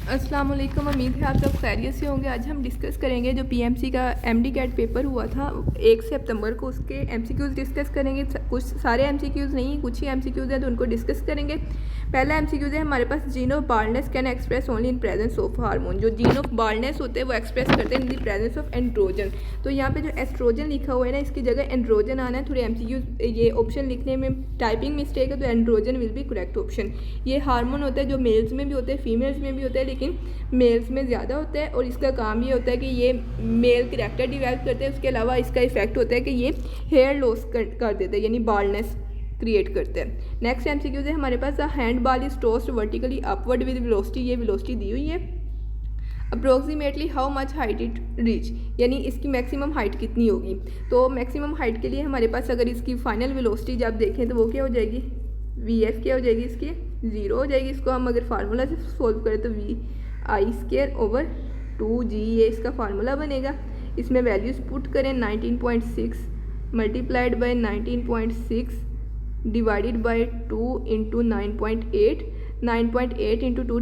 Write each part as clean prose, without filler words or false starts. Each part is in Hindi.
अस्सलाम वालेकुम। उम्मीद है आप सब खैरियत से होंगे। आज हम डिस्कस करेंगे जो पीएमसी का एमडी कैट पेपर हुआ था 1 सितंबर को, उसके एमसीक्यूज़ डिस्कस करेंगे। कुछ सारे एमसीक्यूज़ नहीं, कुछ ही एमसीक्यूज़ हैं तो उनको डिस्कस करेंगे। पहला एमसीक्यूज़ है हमारे पास, gene of baldness can express only in presence of hormone. जो जीन ऑफ बाल्डनेस होते हैं वो एक्सप्रेस करते हैं in the presence of androgen. तो यहाँ पे जो एस्ट्रोजन लिखा हुआ है ना, इसकी जगह एंड्रोजन आना है। थोड़े एमसीक्यूज़ ये ऑप्शन लिखने में टाइपिंग मिस्टेक है, तो androgen will be correct option. ये हार्मोन होता है जो मेल्स में भी होते हैं, फीमेल्स में भी होते हैं, लेकिन मेल्स में ज़्यादा होता है। और इसका काम ये होता है कि ये मेल करैक्टर डिवेल्प करते हैं। उसके अलावा इसका इफेक्ट होता है कि ये हेयर लॉस कर देते हैं, यानी बाल्डनेस क्रिएट करते हैं। नेक्स्ट एमसीक्यू है हमारे पास, the hand ball is tossed vertically upward with velocity. ये वेलोसिटी दी हुई है। Approximately how much height it reach, यानी इसकी मैक्सिमम हाइट कितनी होगी। तो मैक्सिमम हाइट के लिए हमारे पास अगर इसकी फाइनल वेलोसिटी जब देखें तो वो क्या हो जाएगी, वी एफ क्या हो जाएगी, इसकी 0 हो जाएगी। इसको हम अगर फार्मूला से सोल्व करें तो VI² / 2G, ये इसका फार्मूला बनेगा। इसमें वैल्यूज़ पुट करें, 19.6 multiplied by 19.6 divided by 2 into 9.8। 9.8 into 2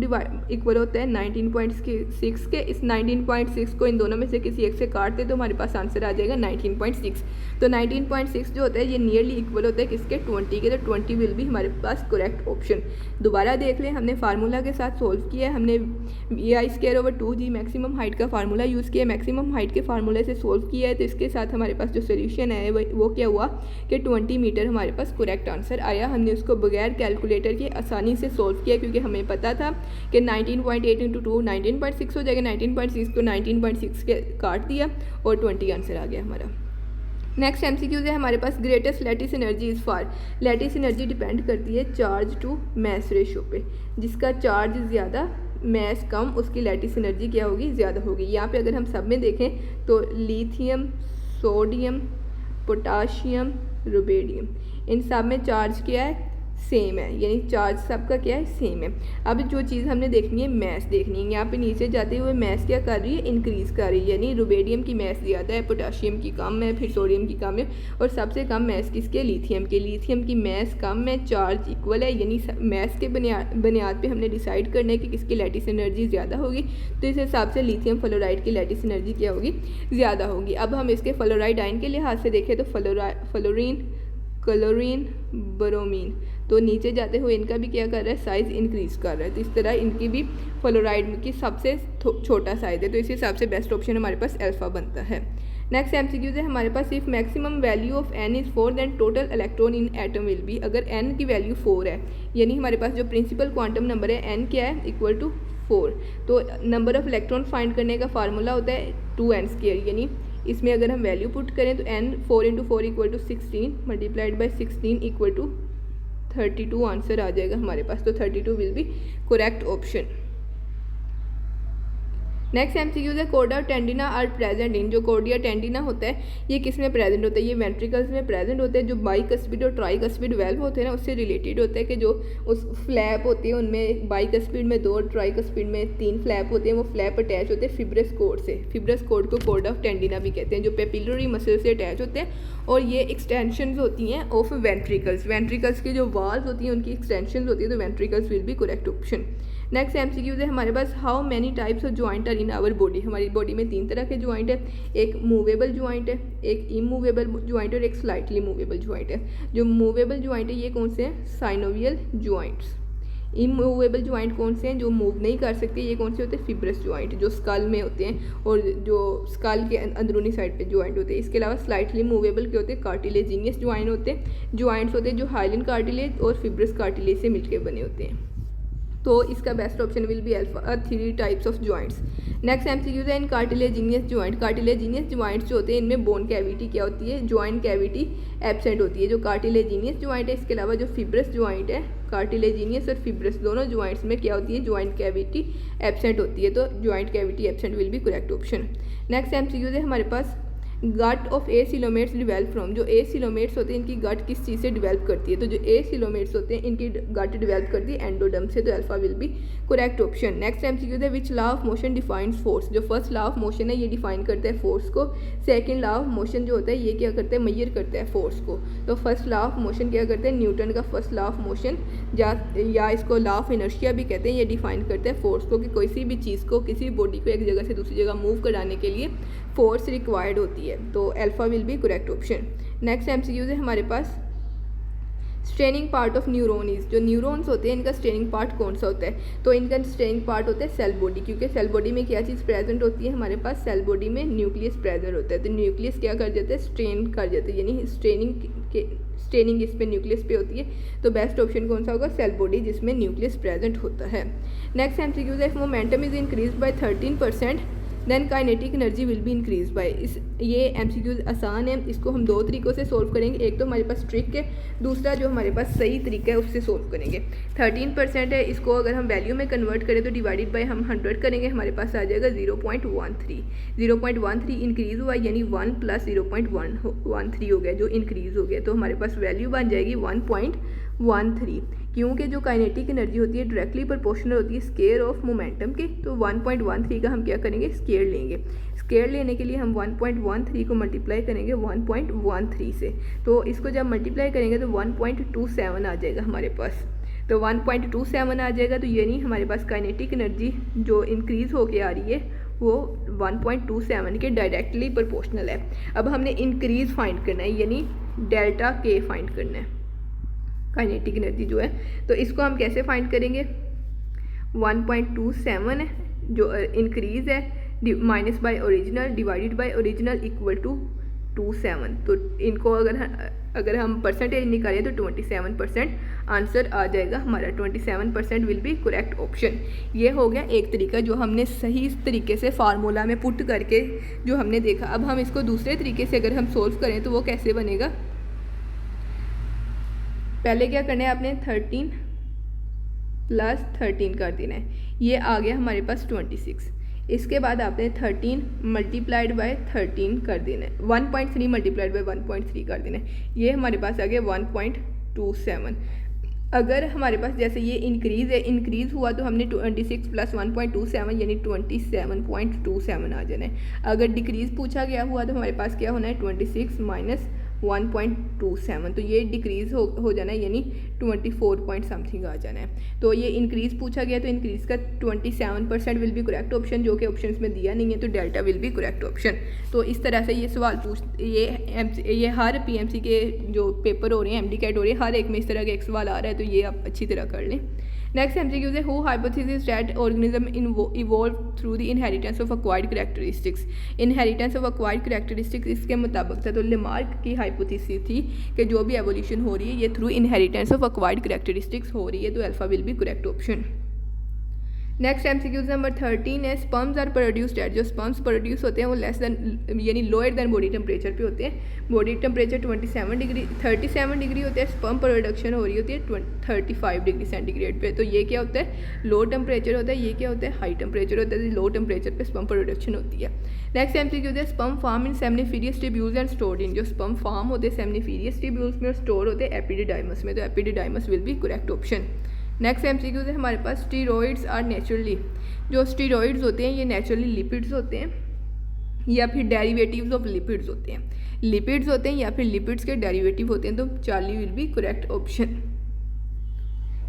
equal होता है 19.6 के। इस 19.6 को इन दोनों में से किसी एक से काट दे तो हमारे पास आंसर आ जाएगा 19.6। तो 19.6 जो होता है ये नियरली इक्वल होता है किसके, 20 के। तो 20 विल भी हमारे पास करेक्ट ऑप्शन। दोबारा देख लें, हमने फार्मूला के साथ सोल्व किया है। हमने VI²/2G मैक्सिमम हाइट का फार्मूला यूज़ किया, मैक्सिमम हाइट के फार्मूले से सोल्व किया है। तो इसके साथ हमारे पास जो सोल्यूशन है वो क्या हुआ कि 20 मीटर हमारे पास करेक्ट आंसर आया। हमने उसको बगैर कैलकुलेटर के आसानी से सोल्व किया, क्योंकि हमें पता था कि 19.8 इंटू 2 19.6 हो जाएगा। 19.6 को 19.6 के काट दिया और 20 आंसर आ गया हमारा। नेक्स्ट एमसीक्यूज है हमारे पास, greatest lattice energy is for. Lattice energy depend करती है चार्ज टू मैस रेशो पे। जिसका चार्ज ज़्यादा मैस कम, उसकी लैटिस एनर्जी क्या होगी, ज़्यादा होगी। यहाँ पे अगर हम सब में देखें तो लिथियम, सोडियम, पोटाशियम, रुबेडियम, इन सब में चार्ज क्या है, सेम है, यानी चार्ज सबका क्या है, सेम है। अब जो चीज़ हमने देखनी है, मैस देखनी है। यहाँ पे नीचे जाते हुए मैस क्या कर रही है, इंक्रीज़ कर रही है, यानी रुबेडियम की मैस ज़्यादा है, पोटाशियम की कम है, फिर सोडियम की कम है, और सबसे कम मैस किसके, लिथियम के। लिथियम की मैस कम है, चार्ज इक्वल है, यानी मैस के बुनियाद पे हमने डिसाइड करना है कि किसकी लैटिस एनर्जी ज़्यादा होगी। तो इस हिसाब से लिथियम फ्लोराइड की लैटिस एनर्जी क्या होगी, ज़्यादा होगी। अब हम इसके फ्लोराइड आयन के लिहाज से देखें तो फ्लोरीन, क्लोरीन, ब्रोमीन, तो नीचे जाते हुए इनका भी क्या कर रहा है, साइज़ इंक्रीज़ कर रहा है। तो इस तरह इनकी भी फ्लोराइड की सबसे छोटा साइज़ है। तो इस हिसाब से बेस्ट ऑप्शन हमारे पास अल्फ़ा बनता है। नेक्स्ट एमसीक्यूज है हमारे पास, if maximum value of n is 4 then total electron in atom will be. अगर n की वैल्यू 4 है, यानी हमारे पास जो प्रिंसिपल क्वांटम नंबर है n क्या है, इक्वल टू 4। तो नंबर ऑफ इलेक्ट्रॉन फाइंड करने का फार्मूला होता है 2n², यानी इसमें अगर हम वैल्यू पुट करें तो n 4 into 4 equal to 16 multiplied by 16 equal to 32 answer आ जाएगा हमारे पास। तो 32 will be correct option. Next MCQs है, कोर्डिया टेंडिना आर प्रेजेंट इन। जो कोर्डिया टेंडिना होता है ये किस में प्रेजेंट होता है, ये वेंट्रिकल्स में प्रेजेंट होते हैं। जो बाइकस्पिड और ट्राइकस्पिड वेल्व होते हैं ना, उससे रिलेटेड होता है कि जो उस फ्लैप होती है उनमें बाइकस्पिड में 2 और ट्राइकस्पिड में 3 फ्लैप होते हैं। वो फ्लैप अटैच होते हैं फिब्रस कोड से। फिब्रस कोड को कोर्ड ऑफ टेंडिना भी कहते हैं, जो पेपिलरी मसल से अटैच होते हैं। और ये एक्सटेंशंस होती हैं ऑफ वेंट्रिकल्स। वेंट्रिकल्स की जो वॉल्स होती हैं उनकी एक्सटेंशंस होती है। तो ventricles will be correct option. Next MCQs है हमारे पास, how many types of joint are in our body. हमारी बॉडी में 3 तरह के ज्वाइंट है, एक मूवेबल ज्वाइंट है, एक इमूवेबल ज्वाइंट है और एक स्लाइटली मूवेबल ज्वाइंट है। जो मूवेबल ज्वाइंट है ये कौन से हैं, साइनोवियल ज्वाइंट्स। इमूवेबल ज्वाइंट कौन से हैं, जो मूव नहीं कर सकते, ये कौन से होते हैं, फिब्रस ज्वाइंट, जो स्कल में होते हैं और जो स्कल के अंदरूनी साइड पे ज्वाइंट होते हैं। इसके अलावा स्लाइटली मूवेबल के होते हैं, कार्टिलेजिनियस ज्वाइंट होते हैं, ज्वाइंट्स होते हैं जो हाइलिन कार्टिलेज और फिब्रस कार्टिलेज से मिलकर बने होते हैं। तो इसका best option will be alpha 3 types of joints. Next MCQs है, इन कार्टिलेजिनियस ज्वाइंट। कार्टिलेजिनियस ज्वाइंट्स जो होते हैं इनमें बोन कैविटी क्या होती है, ज्वाइंट कैविटी एब्सेंट होती है। जो कार्टिलेजिनियस ज्वाइंट है, इसके अलावा जो फिब्रस ज्वाइंट है, कार्टिलेजिनियस और फिब्रस दोनों ज्वाइंट्स में क्या होती है, ज्वाइंट कैविटी एब्सेंट होती है। तो joint cavity absent will be correct option. Next MCQs है हमारे पास, gut of acoelomates develop from, जो ए सिलोमेट्स होते हैं इनकी गट किस चीज़ से डिवेल्प करती है, तो जो ए सिलोमेट्स होते हैं इनकी गट डिवेल्प करती है एंडोडर्म से, तो alpha will be correct option. Next MCQ है which law of motion defines force, जो फर्स्ट लॉ ऑफ मोशन है ये डिफाइन करता है फोर्स को, सेकंड लॉ ऑफ मोशन जो होता है ये क्या करता है, मेजर करता है फोर्स को। तो फर्स्ट लॉ ऑफ मोशन क्या करते हैं, न्यूटन का फर्स्ट लॉ ऑफ मोशन या इसको लॉ ऑफ इनर्शिया भी कहते हैं, ये डिफाइन करता है फोर्स को कि कोई भी चीज़ को, किसी बॉडी को एक जगह से दूसरी जगह मूव कराने के लिए फोर्स रिक्वायर्ड होती है, तो alpha will be correct option. Next MCQs है हमारे पास straining part of neuron is, जो न्यूरॉन्स होते हैं इनका स्ट्रेनिंग पार्ट कौन सा होता है, तो इनका स्ट्रेनिंग पार्ट होता है सेल बॉडी, क्योंकि सेल बॉडी में क्या चीज़ प्रेजेंट होती है हमारे पास, सेल बॉडी में न्यूक्लियस प्रेजेंट होता है, तो न्यूक्लियस क्या कर जाता है, स्ट्रेन कर जाते हैं, यानी स्ट्रेनिंग इस पे न्यूक्लियस पे होती है, तो बेस्ट ऑप्शन कौन सा होगा, सेल बॉडी जिसमें न्यूक्लियस प्रेजेंट होता है। नेक्स्ट एमसीक्यूज है if momentum is increase by 13% then kinetic energy will be increase by, ये एमसीक्यूज आसान है, इसको हम दो तरीक़ों से सोल्व करेंगे, एक तो हमारे पास ट्रिक है, दूसरा जो हमारे पास सही तरीका है उससे सोल्व करेंगे। 13% है, इसको अगर हम वैल्यू में कन्वर्ट करें तो डिवाइडेड बाय हम 100 करेंगे, हमारे पास आ जाएगा 0.13, 0.13 इंक्रीज़ हुआ यानी 1 + 0.13 हो गया जो इंक्रीज़ हो गया, तो हमारे पास वैल्यू बन जाएगी 1.13, क्योंकि जो काइनेटिक एनर्जी होती है डायरेक्टली प्रोपोर्शनल होती है स्केयर ऑफ मोमेंटम के, तो 1.13 का हम क्या करेंगे, स्केयर लेंगे, स्केयर लेने के लिए हम 1.13 को मल्टीप्लाई करेंगे 1.13 से, तो इसको जब मल्टीप्लाई करेंगे तो 1.27 आ जाएगा हमारे पास, तो 1.27 आ जाएगा, तो यानी हमारे पास काइनेटिक एनर्जी जो इंक्रीज़ होके आ रही है वो 1.27 के डायरेक्टली प्रोपोर्शनल है। अब हमने इंक्रीज़ फाइंड करना है, यानी डेल्टा के फाइंड करना है काइनेटिक एनर्जी जो है, तो इसको हम कैसे फाइंड करेंगे, 1.27 है जो इंक्रीज़ है minus by original divided by original equal to 27, तो इनको अगर हम परसेंटेज निकालें तो 27% आंसर आ जाएगा हमारा, 27% विल बी करेक्ट ऑप्शन। ये हो गया एक तरीका जो हमने सही तरीके से फार्मूला में पुट करके जो हमने देखा। अब हम इसको दूसरे तरीके से अगर हम सोल्व करें तो वो कैसे बनेगा, पहले क्या करना है आपने 13 + 13 कर देना है, ये आ गया हमारे पास 26, इसके बाद आपने 13 × 13 कर देना है, 1.3 × 1.3 कर देना है, ये हमारे पास आ गया 1.27। अगर हमारे पास जैसे ये इंक्रीज़ हुआ तो हमने 26 + 1.27 यानी 27.27 आ जाना है। अगर डिक्रीज़ पूछा गया हुआ तो हमारे पास क्या होना है, 26 - 1.27, तो ये डिक्रीज़ हो जाना है यानी 24 पॉइंट समथिंग आ जाना है। तो ये इंक्रीज़ पूछा गया तो इंक्रीज़ का 27% विल बी करेक्ट ऑप्शन, जो कि ऑप्शन में दिया नहीं है, तो delta will be correct option. तो इस तरह से ये सवाल ये हर पीएमसी के जो पेपर हो रहे हैं, एमडी कैट हो रहे हैं, हर एक में इस तरह के एक सवाल आ रहा है, तो ये आप अच्छी तरह कर लें। नेक्स्ट एमसीक्यू है who hypothesis that organism evolve through the inheritance of acquired characteristics, inheritance of acquired characteristics इसके मुताबिक था, तो लेमार्क की हाइपोथेसिस थी कि जो भी एवोल्यूशन हो रही है ये through inheritance of acquired characteristics हो रही है, तो alpha will be correct option. Next MCQs number 13 है स्पर्म्स आर प्रोड्यूस्ड एट, जो स्पर्म्स प्रोड्यूस होते हैं वो लेस देन यानी लोअर देन बॉडी टेम्परेचर पे होते हैं, बॉडी टेम्परेचर 37 डिग्री होता है, स्पर्म प्रोडक्शन हो रही होती है 35 डिग्री सेंटीग्रेड पे, तो ये क्या होता है, लो टेम्परेचर होता है, ये क्या होता है, हाई टेम्परेचर होता है, लो टेम्परेचर पे स्पर्म प्रोडक्शन होती है। नेक्स्ट एमसीक्यूज है sperm form in seminiferous tubules and stored in, जो स्पर्म फार्म होते हैं सेमनिफेरियस ट्यूब्यूल्स में और स्टोर होते हैं एपिडिडाइमस में, तो epididymis will be correct option. Next MCQs है हमारे पास स्टीरॉइड्स आर नेचुरली, जो स्टीरॉइड्स होते हैं ये नेचुरली लिपिड्स होते हैं या फिर डेरिवेटिव्स ऑफ लिपिड्स होते हैं, लिपिड्स होते हैं या फिर लिपिड्स के डेरिवेटिव होते हैं, तो 40 will be correct option.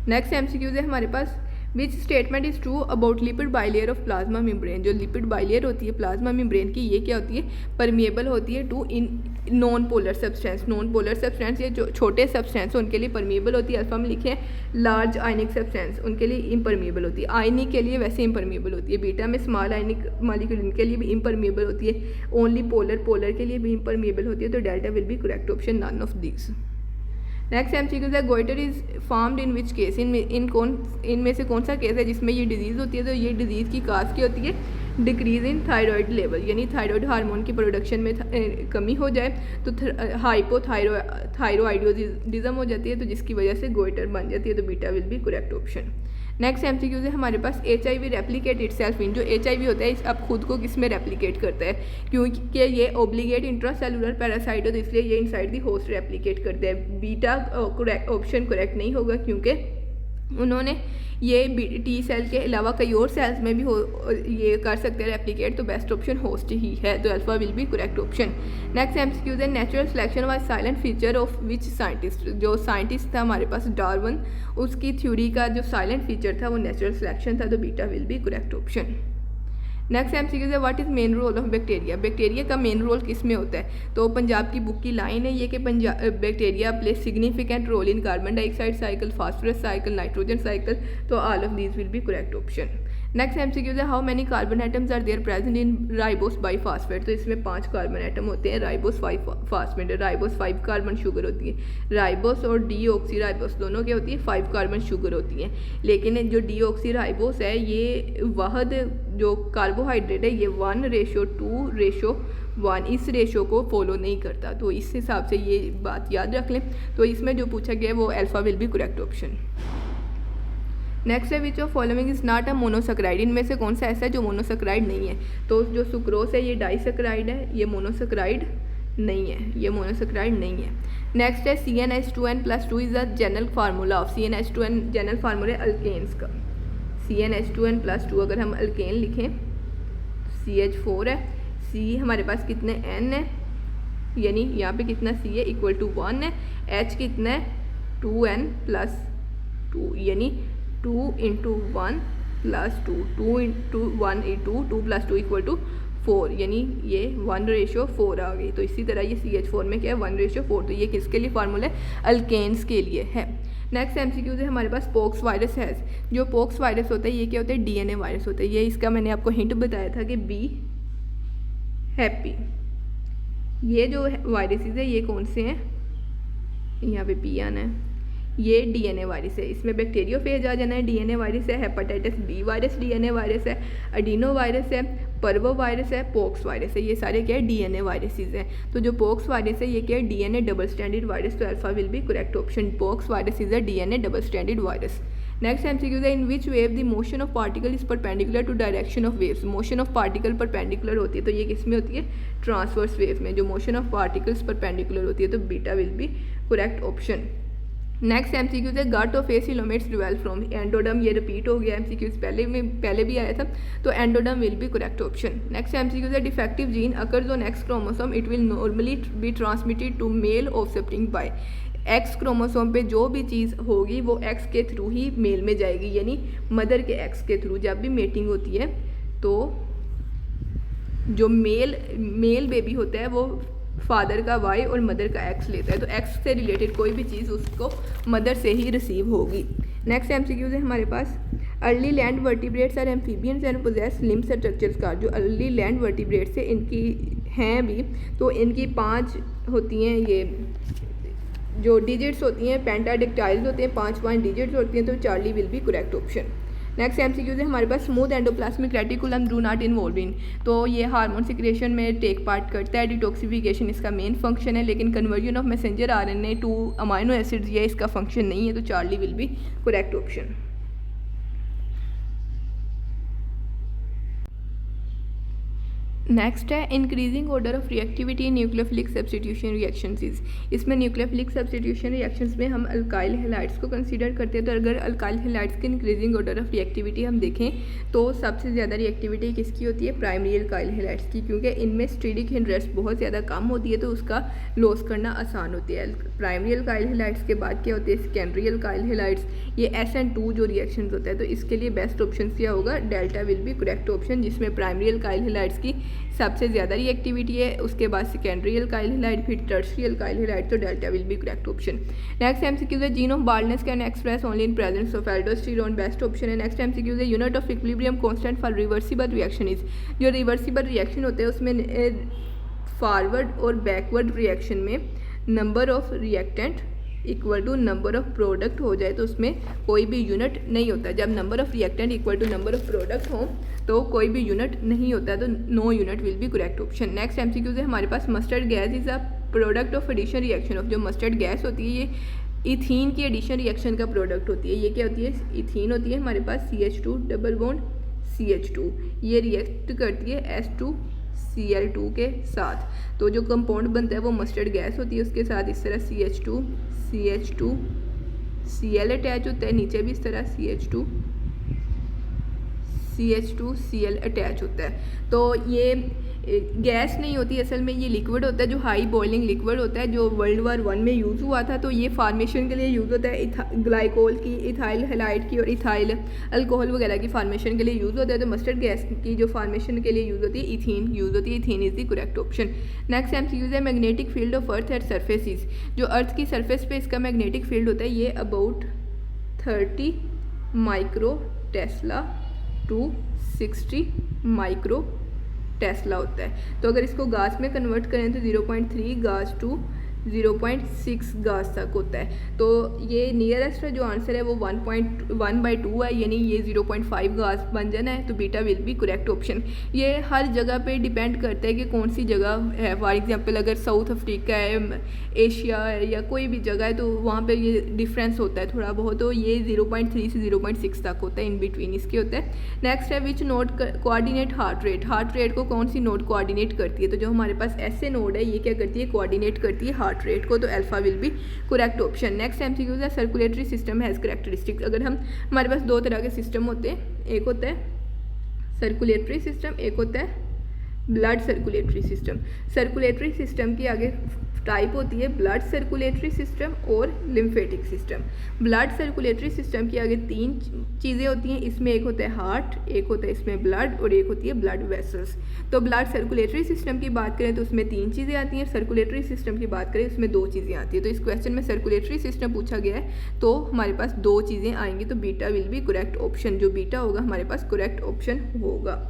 Next MCQs है हमारे पास which statement is true about lipid bilayer of plasma membrane, जो लिपिड बाइलेयर होती है प्लाज्मा मेम्ब्रेन की ये क्या होती है, परमिएबल होती है to in non polar substance, non polar substance ये जो छोटे सब्सटेंस उनके लिए परमिएबल होती है, अल्फा में लिखे हैं लार्ज आयनिक सब्सटेंस उनके लिए इम्परमिएबल होती है, आयनिक के लिए वैसे इम्परमिएबल होती है, बीटा में स्मॉल आयनिक मॉलिक्यूल इनके लिए भी इम्परमिएबल होती है, ओनली पोलर के लिए भी इम्परमिएबल होती है, तो delta will be correct option none of these. Next MCQ है goitre is formed in which case, इनमें से कौन सा केस है जिसमें ये डिजीज़ होती है, तो ये डिजीज़ की काज की होती है डिक्रीज़ इन थायराइड लेवल, यानी थायराइड हार्मोन की प्रोडक्शन में कमी हो जाए तो हाइपोथायरॉइडिज्म हो जाती है, तो जिसकी वजह से गोइटर बन जाती है, तो beta will be correct option. Next MCQs है हमारे पास HIV रेप्लिकेट इटसेल्फ इन, जो HIV होता है इस अब खुद को किस में रेप्लिकेट करता है, क्योंकि ये ओब्लिगेट इंट्रासेलुलर पैरासाइट हो तो इसलिए ये इनसाइड दी होस्ट रेप्लिकेट करते हैं। बीटा ऑप्शन करेक्ट नहीं होगा क्योंकि उन्होंने ये T सेल के अलावा कई और सेल्स में भी ये कर सकते हैं रेप्लिकेट, तो बेस्ट ऑप्शन होस्ट ही है, तो alpha will be correct option. Next MCQs है natural selection was silent feature of which scientist, जो साइंटिस्ट था हमारे पास डार्विन, उसकी थ्योरी का जो साइलेंट फीचर था वो नेचुरल सिलेक्शन था, तो beta will be correct option. Next MCQs है what is main role of bacteria, bacteria का मेन रोल किस में होता है, तो पंजाब की बुक की लाइन है ये कि bacteria play significant role in carbon dioxide cycle, phosphorus cycle, nitrogen cycle, तो all of these will be correct option. Next MCQs है how many carbon atoms are there present in ribose biphosphate, तो इसमें 5 कार्बन एटम होते हैं, ribose 5 phosphate, ribose 5 carbon sugar होती है, राइबोस और डीऑक्सी राइबोस दोनों क्या होती है 5 कार्बन शुगर होती हैं, लेकिन जो डीऑक्सी राइबोस है ये वहद जो कार्बोहाइड्रेट है ये 1:2:1 इस रेशो को फॉलो नहीं करता, तो इस हिसाब से ये बात याद रख लें, तो इसमें जो पूछा गया है वो alpha will be correct option. Next है which of following is not a monosaccharide, इनमें से कौन सा ऐसा है जो मोनोसेक्राइड नहीं है, तो जो सुक्रोस है ये डाइसेक्राइड है, ये मोनोसेक्राइड नहीं है, ये मोनोसेक्राइड नहीं है। नेक्स्ट है CnH2n+2 is the general formula of, CnH2n general formula है अल्केन्स का, CnH2n+2 अगर हम अल्केन लिखें CH4 है, C हमारे पास कितने N है, यानी यहाँ पे कितना C है इक्वल टू 1 है, H कितना है 2n+2 यानी 2 × 1 + 2, 2 × 1 2 + 2 = 4, यानी ये 1:4 आ गई, तो इसी तरह ये CH4 में क्या है 1:4, तो ये किसके लिए फार्मूला है अल्केन्स के लिए है। नेक्स्ट एमसीक्यूज है हमारे पास पॉक्स वायरस है, जो पॉक्स वायरस होता है ये क्या होता है DNA वायरस होता है, ये इसका मैंने आपको हिंट बताया था कि बी हैप्पी, ये जो वायरसेस है ये कौन से हैं, यहाँ पे पी आना है, ये DNA वायरस है, इसमें बैक्टीरियोफेज आ जाना है, DNA वायरस है, hepatitis B virus DNA virus है, एडिनो वायरस है, पर्वो वायरस है, पॉक्स वायरस है, ये सारे क्या है DNA वायरसेस हैं, तो जो पॉक्स वायरस है ये क्या है DNA डबल स्टैंडर्ड वायरस, तो alpha will be correct option, pox virus is a DNA double standard virus. Next MCQ है in which wave the motion of particle is perpendicular to direction of waves, motion of particle perpendicular होती है, तो ये किस में होती है ट्रांसवर्स वेव में, जो मोशन ऑफ पार्टिकल्स परपेंडिकुलर होती है, तो beta will be correct option. Next MCQ है gut of acoelomates develop from endoderm, ये रिपीट हो गया एमसीक्यूज पहले भी आया था, तो endoderm will be correct option. Next MCQ है defective gene occurs on X chromosome, it will normally be transmitted to male offspring by, X chromosome पे जो भी चीज़ होगी वो एक्स के थ्रू ही मेल में जाएगी, यानी मदर के एक्स के थ्रू जब भी मेटिंग होती है तो जो मेल बेबी होता है वो फादर का वाई और मदर का एक्स लेता है, तो एक्स से रिलेटेड कोई भी चीज़ उसको मदर से ही रिसीव होगी। नेक्स्ट एमसीक्यूज है हमारे पास early land vertebrates are amphibians and possess limb structures का, जो अर्ली लैंड वर्टिब्रेट्स है इनकी हैं भी, तो इनकी 5 होती हैं ये जो डिजिट्स होती हैं, पेंटाडिक्टाइल्स होते हैं, 5 डिजिट्स होती हैं, तो Charlie will be correct option. Next MCQs है हमारे पास smooth endoplasmic reticulum do not involve in, तो ये हार्मोन सिक्रेशन में टेक पार्ट करता है, डिटॉक्सिफिकेशन इसका मेन फंक्शन है, लेकिन conversion of messenger RNA to amino acids ये इसका फंक्शन नहीं है, तो Charlie will be correct option. Next है increasing order of reactivity in nucleophilic substitution reactions is, इसमें न्यूक्लियोफिलिक सब्स्टिट्यूशन रिएक्शंस में हम अल्काइल हैलाइड्स को कंसीडर करते हैं, तो अगर अल्काइल हैलाइड्स की इंक्रीजिंग ऑर्डर ऑफ रिएक्टिविटी हम देखें तो सबसे ज़्यादा रिएक्टिविटी किसकी होती है प्राइमरी अल्काइल हैलाइड्स की, क्योंकि इनमें स्टीरिक हिंड्रेस्ट बहुत ज़्यादा कम होती है, तो उसका लॉस करना आसान होती है। प्राइमरी अल्काइल हैलाइड्स के बाद क्या होती है सेकेंडरी अल्काइल हैलाइड्स, ये SN2 जो रिएक्शंस होता है, तो इसके लिए बेस्ट ऑप्शन क्या होगा delta will be correct option, जिसमें प्राइमरी अल्काइल हैलाइड्स की सबसे ज़्यादा रिएक्टिविटी है, उसके बाद सेकेंडरी अल्काइल हैलाइड, फिर टर्शियरी अल्काइल हैलाइड, तो delta will be correct option. Next MCQ है gene of baldness can express only in presence of aldosterone, best option है। नेक्स्ट एमसीक्यू है unit of equilibrium constant for reversible reaction is, जो रिवर्सिबल रिएक्शन होते हैं उसमें फॉरवर्ड और बैकवर्ड रिएक्शन में number of reactant equal to number of product हो जाए तो उसमें कोई भी यूनिट नहीं होता, जब number of reactant equal to number of product हो तो कोई भी यूनिट नहीं होता, तो no unit will be correct option. Next MCQs है हमारे पास mustard gas is a product of addition reaction of, जो मस्टर्ड गैस होती है ये इथीन की एडिशन रिएक्शन का प्रोडक्ट होती है। ये क्या होती है? इथीन होती है हमारे पास CH2 डबल बॉन्ड CH2, ये रिएक्ट करती है H2Cl2 के साथ। तो जो कंपाउंड बनता है वो मस्टर्ड गैस होती है, उसके साथ इस तरह CH2 CH2 Cl अटैच होता है, नीचे भी इस तरह CH2 Cl अटैच होता है। तो ये गैस नहीं होती, असल में ये लिक्विड होता है जो हाई बॉइलिंग लिक्विड होता है, जो World War I में यूज़ हुआ था। तो ये फार्मेशन के लिए यूज़ होता है ग्लाइकोल की, इथाइल हैलाइड की और इथाइल अल्कोहल वगैरह की फार्मेशन के लिए यूज़ होता है। तो मस्टर्ड गैस की जो फार्मेशन के लिए यूज़ होती है इथीन यूज़ होती है। Ethene is the correct option. Next MCQ है magnetic field of earth at surfaces. जो अर्थ की सरफेस पे इसका मैग्नेटिक फील्ड होता है ये about 30 micro tesla to 60 micro tesla होता है। तो अगर इसको गास में कन्वर्ट करें तो 0.3 गास टू 0.6 गास तक होता है। तो ये नियरेस्ट जो आंसर है वो 1.1/2 है, यानी ये 0.5 गास बन जाना है। तो beta will be correct option. ये हर जगह पे डिपेंड करता है कि कौन सी जगह है। फॉर एग्जांपल अगर साउथ अफ्रीका है, एशिया है या कोई भी जगह है तो वहाँ पे ये डिफरेंस होता है थोड़ा बहुत। तो ये 0.3 से 0.6 तक होता है, इन बिटवीन इसके होता है। नेक्स्ट है which node coordinate heart rate. Heart rate को कौन सी नोड कोऑर्डिनेट करती है? तो जो हमारे पास ऐसे नोड है ये क्या करती है? कोऑर्डिनेट करती है हार्ट रेट को। तो alpha will be correct option. Next MCQ है सर्कुलेटरी सिस्टम हैज़ कैरेक्टरिस्टिक्स। अगर हम हमारे पास दो तरह के सिस्टम होते हैं, एक होता है सर्कुलेटरी सिस्टम, एक होता है blood circulatory system. Circulatory system की आगे टाइप होती है ब्लड सर्कुलेटरी सिस्टम और lymphatic system. Blood circulatory system की आगे तीन चीज़ें होती हैं, इसमें एक होता है हार्ट, एक होता है इसमें ब्लड और एक होती है ब्लड वेसल्स। तो ब्लड सर्कुलेटरी सिस्टम की बात करें तो उसमें तीन चीज़ें आती हैं, सर्कुलेटरी सिस्टम की बात करें उसमें दो चीज़ें आती हैं। तो इस क्वेश्चन में सर्कुलेटरी सिस्टम पूछा गया है तो हमारे पास दो चीज़ें आएंगी। तो beta will be correct option. जो बीटा होगा हमारे पास करेक्ट ऑप्शन होगा,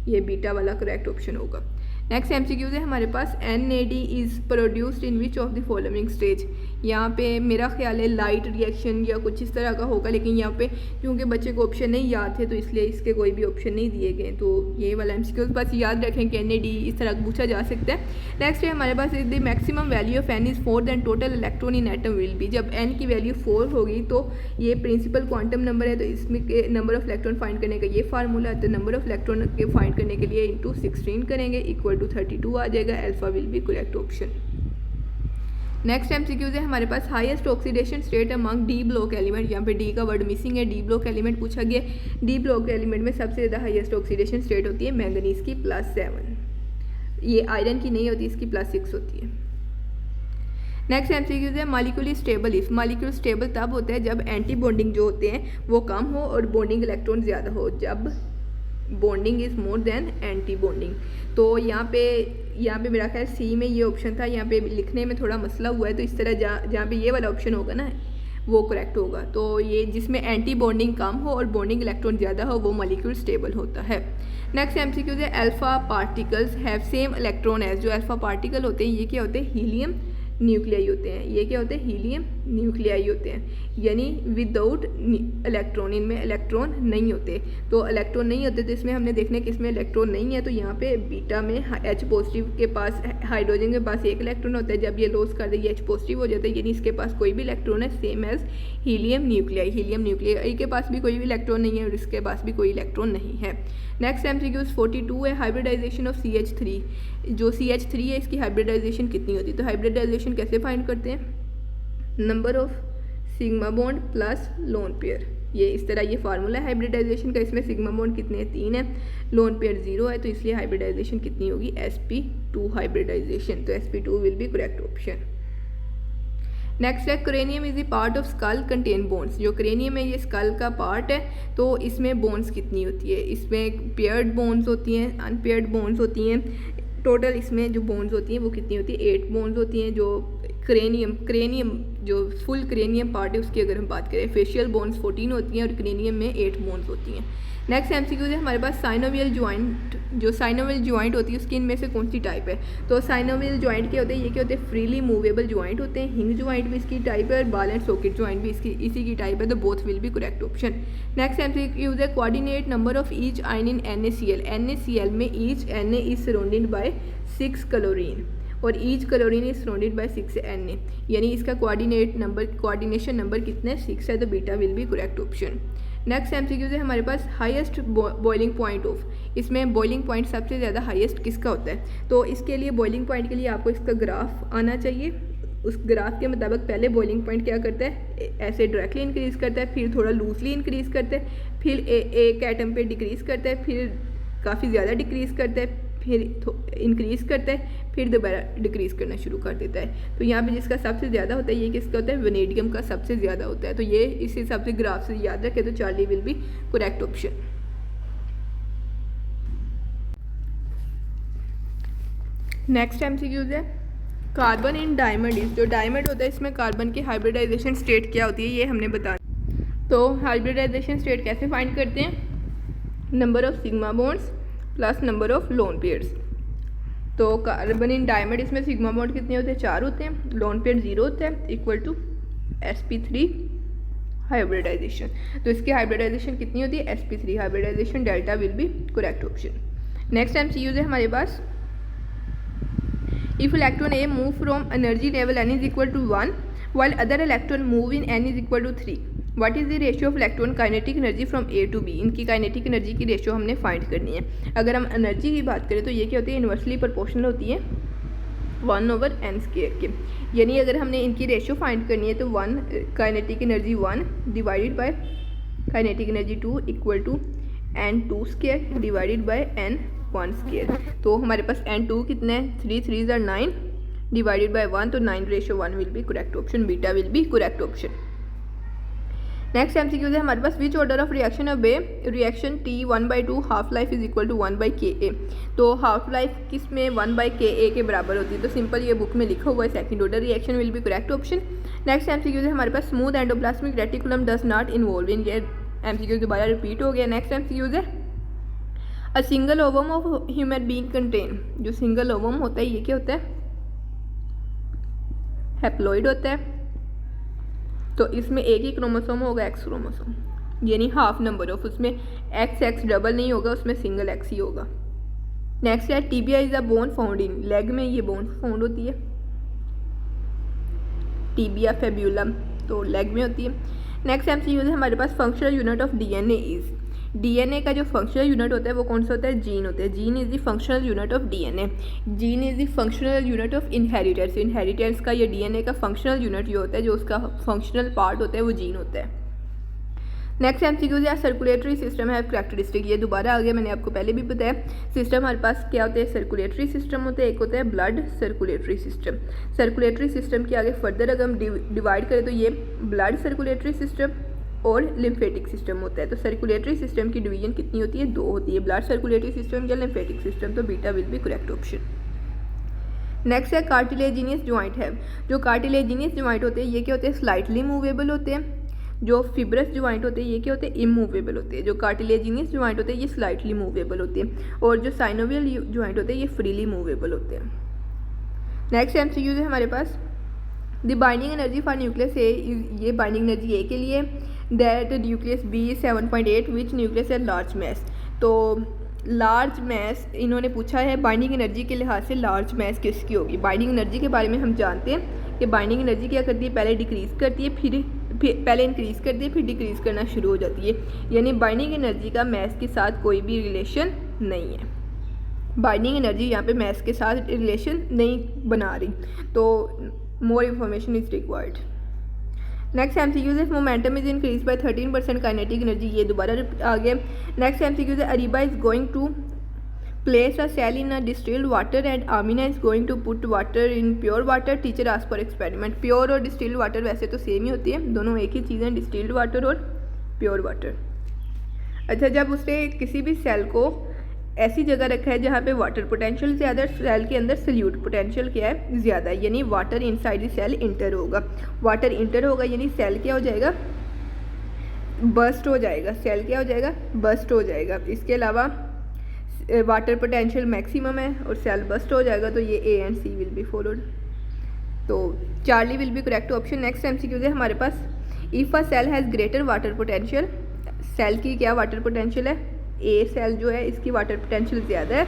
ये बीटा वाला करेक्ट ऑप्शन होगा। नेक्स्ट MCQ है हमारे पास NAD is produced in which of the following stage. यहाँ पे मेरा ख्याल है लाइट रिएक्शन या कुछ इस तरह का होगा, लेकिन यहाँ पे क्योंकि बच्चे को ऑप्शन नहीं याद थे तो इसलिए इसके कोई भी ऑप्शन नहीं दिए गए। तो ये वाला MCQ बस याद रखें कि NAD इस तरह पूछा जा सकता है। नेक्स्ट है हमारे पास the maximum value of N is 4 then total electron in atom will be. जब N की वैल्यू 4 होगी तो ये प्रिंसिपल क्वांटम नंबर है, तो इसमें के नंबर ऑफ इलेक्ट्रॉन फाइंड करने का ये फार्मूला है। तो नंबर ऑफ इलेक्ट्रॉन के फाइंड करने के लिए इंटू 16 करेंगे इक्वल टू 32 आ जाएगा। Alpha will be correct option. Next MCQ है हमारे पास highest oxidation state among D block element. यहाँ पे डी का वर्ड मिसिंग है, डी ब्लॉक एलिमेंट पूछा गया। डी ब्लॉक एलिमेंट में सबसे ज़्यादा हाईएस्ट ऑक्सीडेशन स्टेट होती है मैंगनीज की +7। ये आयरन की नहीं होती, इसकी +6 होती है। नेक्स्ट MCQ है molecule stable if. Molecule stable तब होता है जब एंटी बॉन्डिंग जो होते हैं वो कम हो और बॉन्डिंग इलेक्ट्रॉन ज़्यादा हो, जब bonding is more than anti bonding. तो यहाँ पे मेरा ख्याल सी में ये ऑप्शन था, यहाँ पे लिखने में थोड़ा मसला हुआ है। तो इस तरह जहाँ पे ये वाला ऑप्शन होगा ना वो करेक्ट होगा। तो ये जिसमें एंटी बॉन्डिंग कम हो और बॉन्डिंग इलेक्ट्रॉन ज़्यादा हो वो मॉलिक्यूल स्टेबल होता है। नेक्स्ट MCQ है alpha particles have same electron as. जो अल्फा पार्टिकल होते हैं ये क्या होते हैं? हीलियम न्यूक्लियाई होते हैं। ये क्या होते हैं? हीलियम न्यूक्लियाई होते हैं, यानी विदाउट इलेक्ट्रॉन, इनमें इलेक्ट्रॉन नहीं होते। तो इलेक्ट्रॉन नहीं होते तो इसमें हमने देखना है कि इसमें इलेक्ट्रॉन नहीं है। तो यहाँ पे बीटा में H पॉजिटिव के पास, हाइड्रोजन के पास एक इलेक्ट्रॉन होता है, जब ये लॉस कर दे ये H पॉजिटिव हो जाता है, यानी इसके पास कोई भी इलेक्ट्रॉन है, same as helium nuclei. Helium nuclei के पास भी कोई भी इलेक्ट्रॉन नहीं है और इसके पास भी कोई इलेक्ट्रॉन नहीं है। नेक्स्ट MCQ 42 है हाइब्रिडाइजेशन ऑफ CH3। जो CH3 है इसकी हाइब्रिडाइजेशन कितनी होती है? तो हाइब्रिडाइजेशन कैसे फाइंड करते हैं? Number of sigma bond plus lone pair. ये इस तरह ये फार्मूला है हाइब्रिडाइजेशन का। इसमें सिग्मा बॉन्ड कितने हैं? 3 है, लोन पेयर 0 है, तो इसलिए हाइब्रिडाइजेशन कितनी होगी? sp2 hybridization. तो sp2 will be correct option. Next है cranium is the part of skull contain bones. जो क्रेनियम है ये स्कल का पार्ट है, तो इसमें बोन्स कितनी होती है? इसमें पेयर्ड बोन्स होती हैं, अनपेयर्ड बोन्स होती हैं। टोटल इसमें जो बोन्स होती हैं वो कितनी होती है? 8 बोन्स होती हैं। जो क्रेनियम जो फुल क्रेनियम पार्ट है उसकी अगर हम बात करें, फेशियल बोन्स 14 होती हैं और क्रेनियम में 8 बोन्स होती हैं। नेक्स्ट MCQ है हमारे पास साइनोवियल ज्वाइंट। जो साइनोवियल ज्वाइंट होती है उसकी इनमें से कौन सी टाइप है? तो साइनोवियल ज्वाइंट क्या होते हैं? ये क्या होते हैं? फ्रीली मूवेबल ज्वाइंट होते हैं। हिंग ज्वाइंट भी इसकी टाइप है और बाल एंड सॉकेट ज्वाइंट भी इसी की टाइप है। तो both will be correct option. Next MCQ है coordinate number of each ion in NaCl। NaCl में each Na is surrounded by 6 chlorine और each chlorine is surrounded by 6 Na, यानी इसका कोऑर्डिनेशन नंबर कितना है 6 है, तो beta will be correct option. Next MCQ है हमारे पास हाईएस्ट बॉइलिंग पॉइंट ऑफ, इसमें बॉइलिंग पॉइंट सबसे ज़्यादा हाईएस्ट किसका होता है, तो इसके लिए बॉइलिंग पॉइंट के लिए आपको इसका ग्राफ आना चाहिए। उस ग्राफ के मुताबिक पहले बॉइलिंग पॉइंट क्या करता है, ऐसे डायरेक्टली इंक्रीज़ करता है, फिर थोड़ा लूजली इंक्रीज़ करता है, फिर एक एटम पे डिक्रीज़ करता है, फिर काफ़ी ज़्यादा डिक्रीज़ करता है, फिर इंक्रीज़ करता है, फिर दोबारा डिक्रीज़ करना शुरू कर देता है। तो यहाँ पे जिसका सबसे ज़्यादा होता है ये किसका होता है, वेनेडियम का सबसे ज़्यादा होता है। तो ये इस हिसाब से ग्राफ से याद रखें, तो Charlie will be correct option. Next MCQ है कार्बन इन डायमंड इज, जो डायमंड होता है इसमें कार्बन की हाइब्रिडाइजेशन स्टेट क्या होती है ये हमने बताया। तो हाइब्रिडाइजेशन स्टेट कैसे फाइंड करते हैं, number of sigma bonds plus number of lone pairs. तो कार्बन इन डायमंड इसमें सिग्मा बॉन्ड कितने होते हैं, 4 होते हैं, लोन पेयर 0 होता है, इक्वल टू sp3 हाइब्रिडाइजेशन। तो इसकी हाइब्रिडाइजेशन कितनी होती है, sp3 hybridization, delta will be correct option. Next MCQ है हमारे पास if electron A move from energy level n is equal to 1 while other electron move in n is equal to 3, what is the ratio of electron kinetic energy from A to B। इनकी काइनेटिक एनर्जी की रेशियो हमने फाइंड करनी है। अगर हम एनर्जी की बात करें तो ये क्या होती है, इन्वर्सली प्रोपोर्शनल होती है 1/n² के, यानी अगर हमने इनकी रेशियो फाइंड करनी है तो 1 kinetic energy 1 divided by kinetic energy 2 equal to n2² divided by n1²। तो हमारे पास n2 कितने हैं, 3 3 are 9 डिवाइडेड बाय 1, तो 9/1 will be correct option, beta will be correct option. Next MCQ है हमारे पास which order of reaction of a reaction T 1/2 half life is equal to 1/Ka। तो हाफ लाइफ किस में 1/Ka के बराबर होती है, तो सिंपल ये बुक में लिखा हुआ है, second order reaction will be correct option. Next MCQ है हमारे पास smooth endoplasmic reticulum does not involve in, ये MCQ दोबारा रिपीट हो गया। नेक्स्ट MCQ है a single ovum of human being contain, जो सिंगल ओवम होता है ये क्या होता है, हैप्लॉइड होता है। तो इसमें एक ही क्रोमोसोम होगा, एक्स क्रोमोसोम, यानी हाफ नंबर ऑफ, उसमें एक्स डबल नहीं होगा, उसमें सिंगल एक्स ही होगा। नेक्स्ट है tibia is a bone found in, leg में ये बोन फाउंड होती है, टीबिया फेब्यूलम, तो लेग में होती है। नेक्स्ट MCQ है हमारे पास functional unit of DNA is, DNA का जो फंक्शनल यूनिट होता है वो कौन सा होता है, जीन होता है। Gene is the functional unit of DNA, gene is the functional unit of inheritance, inheritance का ये DNA का फंक्शनल यूनिट जो होता है, जो उसका फंक्शनल पार्ट होता है वो जीन होता है। नेक्स्ट MCQ है सर्कुलेटरी सिस्टम है कैरेक्टरिस्टिक, ये दोबारा आ गया, मैंने आपको पहले भी बताया। सिस्टम हमारे पास क्या होते हैं, सर्कुलेटरी सिस्टम होते हैं, एक होता है blood circulatory system. Circulatory system के आगे फर्दर अगर हम डिवाइड करें तो ये ब्लड सर्कुलेटरी सिस्टम और लिम्फेटिक सिस्टम होता है। तो सर्कुलेटरी सिस्टम की डिवीजन कितनी होती है, 2 होती है, ब्लड सर्कुलेटरी सिस्टम या लिम्फेटिक सिस्टम, तो beta will be correct option. Next है कार्टिलेजिनियस जॉइंट है, जो कार्टिलेजिनियस जॉइंट होते हैं ये क्या होते हैं, स्लाइटली मूवेबल होते हैं। जो फिब्रस जॉइंट होते हैं ये क्या होते हैं, इमूवेबल होते हैं। जो कार्टिलेजिनियस जॉइंट होते हैं ये स्लाइटली मूवेबल होते हैं, और जो साइनोवियल जॉइंट होते हैं ये फ्रीली मूवेबल होते हैं। नेक्स्ट MCQ है हमारे पास the binding energy for nucleus A, ये बाइंडिंग एनर्जी ए के लिए, that nucleus B 7.8 which nucleus है लार्ज मैस। तो लार्ज मैस इन्होंने पूछा है बाइंडिंग एनर्जी के लिहाज से लार्ज मैस किसकी होगी। बाइंडिंग एनर्जी के बारे में हम जानते हैं कि बाइंडिंग एनर्जी क्या करती है, पहले डिक्रीज़ करती है, फिर पहले इंक्रीज़ करती है, फिर डिक्रीज़ करना शुरू हो जाती है, यानी बाइंडिंग एनर्जी का मैस के साथ कोई भी रिलेशन नहीं है। बाइंडिंग एनर्जी यहाँ पे मैस के साथ रिलेशन नहीं बना रही, तो more information is required. Next MCQ है momentum is increase by 13% kinetic energy, ये दोबारा आ गया। नेक्स्ट MCQ है Areeba is going to place a cell in a distilled water and Amina is going to put water in pure water, teacher ask for experiment. Pure और डिस्टिल्ड वाटर वैसे तो सेम ही होती है, दोनों एक ही चीज़ हैं, डिस्टिल्ड वाटर और प्योर वाटर। अच्छा, जब उसने किसी भी सेल को ऐसी जगह रखा है जहाँ पे वाटर पोटेंशियल ज़्यादा, सेल के अंदर सल्यूट पोटेंशियल क्या है, ज़्यादा, यानी water inside the cell enter होगा। वाटर इंटर होगा यानी सेल क्या हो जाएगा, बस्ट हो जाएगा, सेल क्या हो जाएगा, बस्ट हो जाएगा। इसके अलावा वाटर पोटेंशियल मैक्सिमम है और सेल बस्ट हो जाएगा, तो ये A and C will be followed, तो Charlie will be correct option. Next MCQ है हमारे पास if a cell has greater water potential, cell की क्या वाटर पोटेंशियल है, ए सेल जो है इसकी वाटर पोटेंशियल ज़्यादा है,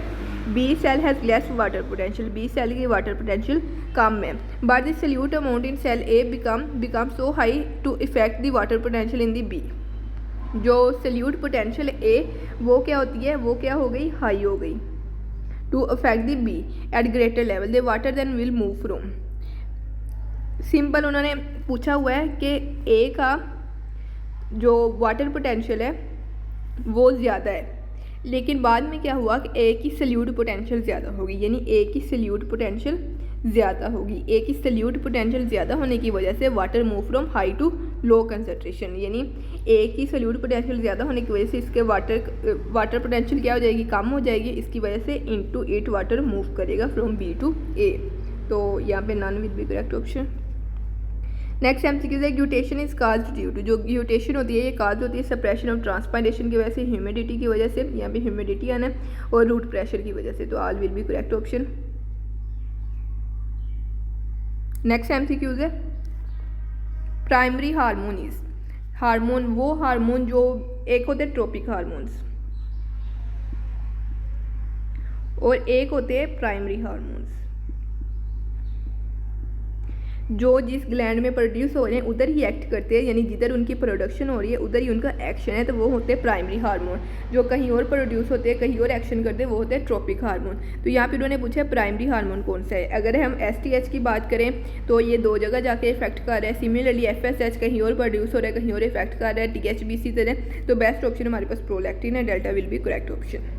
B cell has less water potential, B cell की वाटर पोटेंशियल कम है, but the solute amount in cell A become so high to effect the water potential in the B. जो सल्यूट पोटेंशियल ए वो क्या होती है, वो क्या हो गई, हाई हो गई, to affect the B at greater level the water then will move from. Simple उन्होंने पूछा हुआ है कि ए का जो वाटर पोटेंशियल है वो ज़्यादा है, लेकिन बाद में क्या हुआ कि ए की सल्यूट पोटेंशियल ज़्यादा होगी, यानी ए की सल्यूट पोटेंशियल ज़्यादा होगी। ए की सल्यूट पोटेंशियल ज़्यादा होने की वजह से water move from high to low concentration, यानी ए की सल्यूट पोटेंशियल ज़्यादा होने की वजह से इसके वाटर पोटेंशियल क्या हो जाएगी, कम हो जाएगी। इसकी वजह से इनटू इट वाटर मूव करेगा फ्रॉम बी टू ए। तो यहाँ पे none will be correct option. Next MCQs है guttation is caused due to. जो ग्यूटेशन होती है ये काज होती है सप्रेशन ऑफ ट्रांसपायरेशन की वजह से, ह्यूमिडिटी की वजह से, यहाँ पे ह्यूमिडिटी आना है, और रूट प्रेशर की वजह से। तो all will be correct option. Next MCQs है प्राइमरी हार्मोन इज। हार्मोन वो हार्मोन जो एक होते हैं ट्रोपिक हार्मोन्स और एक होते हैं प्राइमरी हार्मोन्स, जो जिस ग्लैंड में प्रोड्यूस हो रहे हैं उधर ही एक्ट करते हैं, यानी जिधर उनकी प्रोडक्शन हो रही है उधर ही उनका एक्शन है, तो वो होते हैं प्राइमरी हार्मोन। जो कहीं और प्रोड्यूस होते हैं, कहीं और एक्शन करते हैं, वो होते हैं ट्रोपिक हार्मोन। तो यहाँ पे उन्होंने पूछा प्राइमरी हार्मोन कौन सा है। अगर हम STH की बात करें तो ये दो जगह जाके इफेक्ट कर रहा है। सिमिलरली FSH कहीं और प्रोड्यूस हो रहा है, कहीं और इफेक्ट कर रहा है, THB इसी तरह। तो बेस्ट ऑप्शन हमारे पास प्रोलैक्टिन है, delta will be correct option.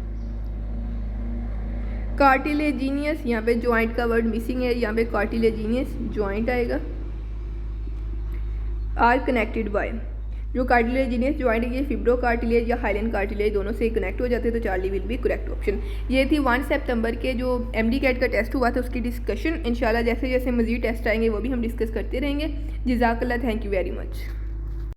Cartilaginous, यहाँ पे जॉइंट का वर्ड मिसिंग है, यहाँ पे कार्टिलेजिनियस जॉइंट आएगा। आर कनेक्टेड बाय, जो कार्टिलेजिनियस जॉइंट है ये फिब्रो कार्टिलेज या हाइलन कार्टिलेज दोनों से कनेक्ट हो जाते हैं। तो Charlie will be correct option. ये थी 1 सितंबर के जो MD कैट का टेस्ट हुआ था उसकी डिस्कशन। इंशाल्लाह जैसे जैसे मज़ीद टेस्ट आएंगे वो भी हम डिस्कस करते रहेंगे। जज़ाकल्लाह, थैंक यू वेरी मच।